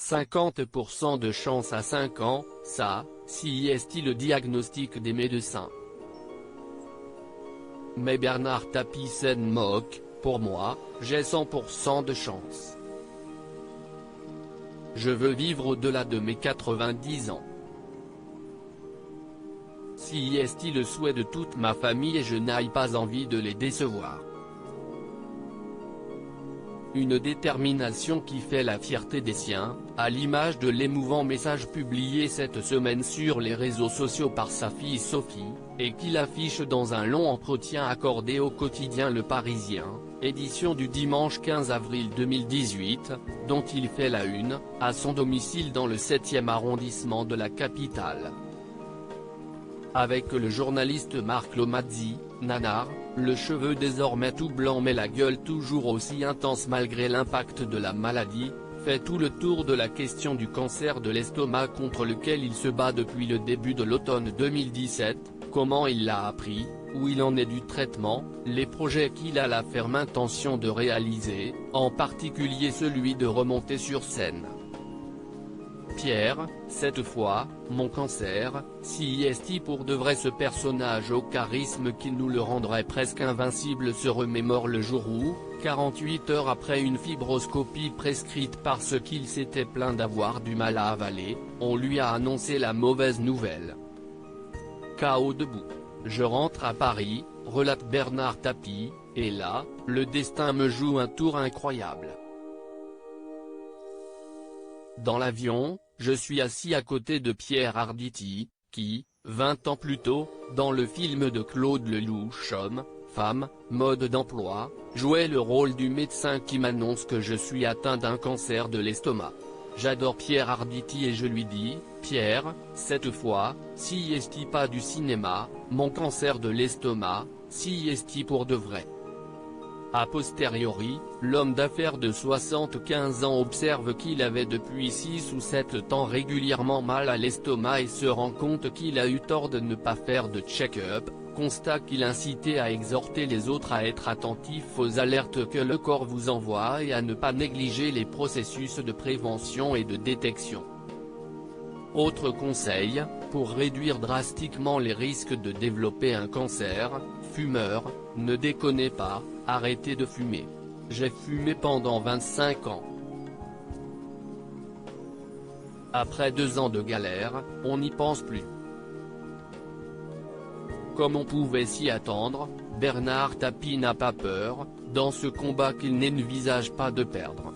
50% de chance à 5 ans, ça, si est le diagnostic des médecins. Mais Bernard Tapie s'en moque, pour moi, j'ai 100% de chance. Je veux vivre au-delà de mes 90 ans. Si est le souhait de toute ma famille et je n'ai pas envie de les décevoir. Une détermination qui fait la fierté des siens, à l'image de l'émouvant message publié cette semaine sur les réseaux sociaux par sa fille Sophie, et qu'il affiche dans un long entretien accordé au quotidien Le Parisien, édition du dimanche 15 avril 2018, dont il fait la une, à son domicile dans le 7e arrondissement de la capitale. Avec le journaliste Marc Lomazzi, nanar, le cheveu désormais tout blanc mais la gueule toujours aussi intense malgré l'impact de la maladie, fait tout le tour de la question du cancer de l'estomac contre lequel il se bat depuis le début de l'automne 2017, comment il l'a appris, où il en est du traitement, les projets qu'il a la ferme intention de réaliser, en particulier celui de remonter sur scène. Pierre, cette fois, mon cancer, si est pour de vrai ce personnage au charisme qui nous le rendrait presque invincible se remémore le jour où, 48 heures après une fibroscopie prescrite parce qu'il s'était plaint d'avoir du mal à avaler, on lui a annoncé la mauvaise nouvelle. KO debout. Je rentre à Paris, relate Bernard Tapie, et là, le destin me joue un tour incroyable. Dans l'avion, je suis assis à côté de Pierre Arditi, qui, 20 ans plus tôt, dans le film de Claude Lelouch Homme, femme, mode d'emploi, jouait le rôle du médecin qui m'annonce que je suis atteint d'un cancer de l'estomac. J'adore Pierre Arditi et je lui dis, Pierre, cette fois, si est pas du cinéma, mon cancer de l'estomac, si est pour de vrai. A posteriori, l'homme d'affaires de 75 ans observe qu'il avait depuis 6 ou 7 ans régulièrement mal à l'estomac et se rend compte qu'il a eu tort de ne pas faire de check-up, constat qu'il incitait à exhorter les autres à être attentifs aux alertes que le corps vous envoie et à ne pas négliger les processus de prévention et de détection. Autre conseil, pour réduire drastiquement les risques de développer un cancer, fumeur, ne déconnez pas, arrêtez de fumer. J'ai fumé pendant 25 ans. Après 2 ans de galère, on n'y pense plus. Comme on pouvait s'y attendre, Bernard Tapie n'a pas peur, dans ce combat qu'il n'envisage pas de perdre.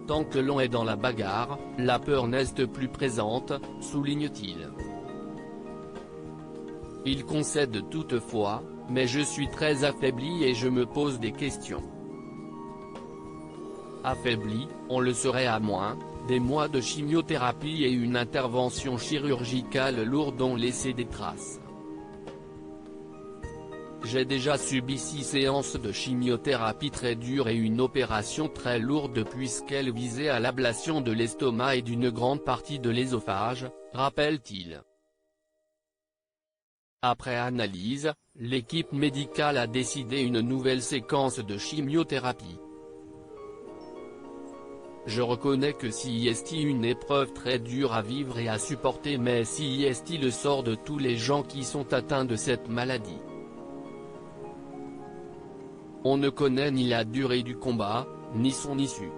Tant que l'on est dans la bagarre, la peur n'est plus présente, souligne-t-il. Il concède toutefois, mais je suis très affaibli et je me pose des questions. Affaibli, on le serait à moins, des mois de chimiothérapie et une intervention chirurgicale lourde ont laissé des traces. J'ai déjà subi 6 séances de chimiothérapie très dures et une opération très lourde puisqu'elle visait à l'ablation de l'estomac et d'une grande partie de l'œsophage, rappelle-t-il. Après analyse, l'équipe médicale a décidé une nouvelle séquence de chimiothérapie. Je reconnais que si est une épreuve très dure à vivre et à supporter mais si est le sort de tous les gens qui sont atteints de cette maladie. On ne connaît ni la durée du combat, ni son issue.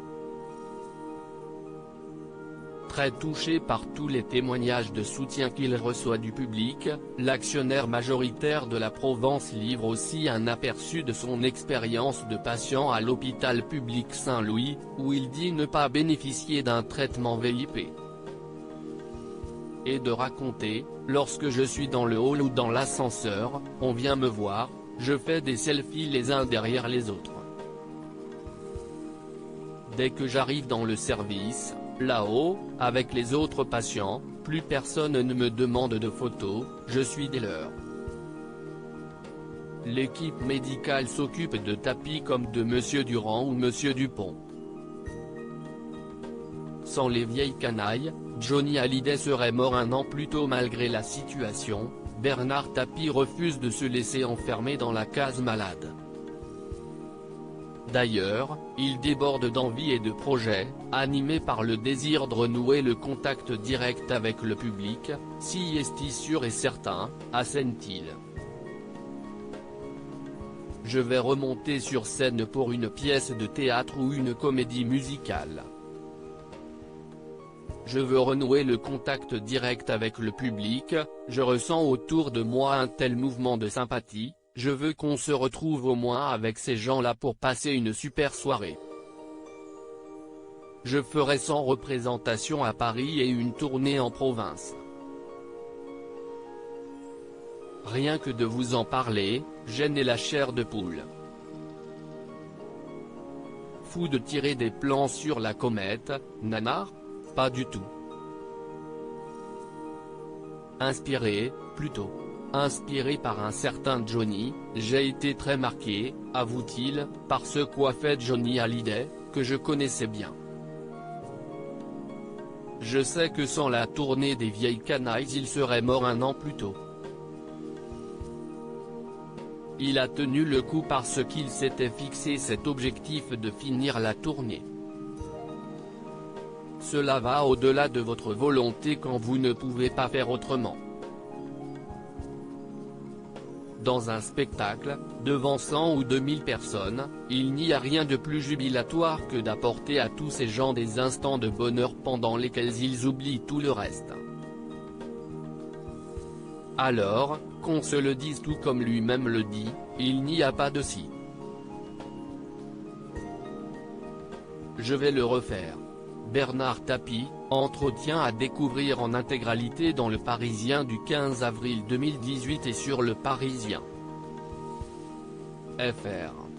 Très touché par tous les témoignages de soutien qu'il reçoit du public, l'actionnaire majoritaire de la Provence livre aussi un aperçu de son expérience de patient à l'hôpital public Saint-Louis, où il dit ne pas bénéficier d'un traitement VIP. Et de raconter, lorsque je suis dans le hall ou dans l'ascenseur, on vient me voir, je fais des selfies les uns derrière les autres. Dès que j'arrive dans le service, là-haut, avec les autres patients, plus personne ne me demande de photos, je suis des leurs. L'équipe médicale s'occupe de Tapie comme de Monsieur Durand ou Monsieur Dupont. Sans les vieilles canailles, Johnny Hallyday serait mort 1 an plus tôt malgré la situation. Bernard Tapie refuse de se laisser enfermer dans la case malade. D'ailleurs, il déborde d'envie et de projets, animé par le désir de renouer le contact direct avec le public, si est-il sûr et certain, assène-t-il. Je vais remonter sur scène pour une pièce de théâtre ou une comédie musicale. Je veux renouer le contact direct avec le public, je ressens autour de moi un tel mouvement de sympathie, je veux qu'on se retrouve au moins avec ces gens-là pour passer une super soirée. Je ferai 100 représentations à Paris et une tournée en province. Rien que de vous en parler, j'en ai la chair de poule. Fou de tirer des plans sur la comète, nanar ? Pas du tout. Inspiré, plutôt. Inspiré par un certain Johnny, j'ai été très marqué, avoue-t-il, par ce qu'a fait Johnny Hallyday, que je connaissais bien. Je sais que sans la tournée des Vieilles Canailles il serait mort un an plus tôt. Il a tenu le coup parce qu'il s'était fixé cet objectif de finir la tournée. Cela va au-delà de votre volonté quand vous ne pouvez pas faire autrement. Dans un spectacle, devant 100 ou 2000 personnes, il n'y a rien de plus jubilatoire que d'apporter à tous ces gens des instants de bonheur pendant lesquels ils oublient tout le reste. Alors, qu'on se le dise tout comme lui-même le dit, il n'y a pas de si. Je vais le refaire. Bernard Tapie, entretien à découvrir en intégralité dans Le Parisien du 15 avril 2018 et sur Le Parisien. fr.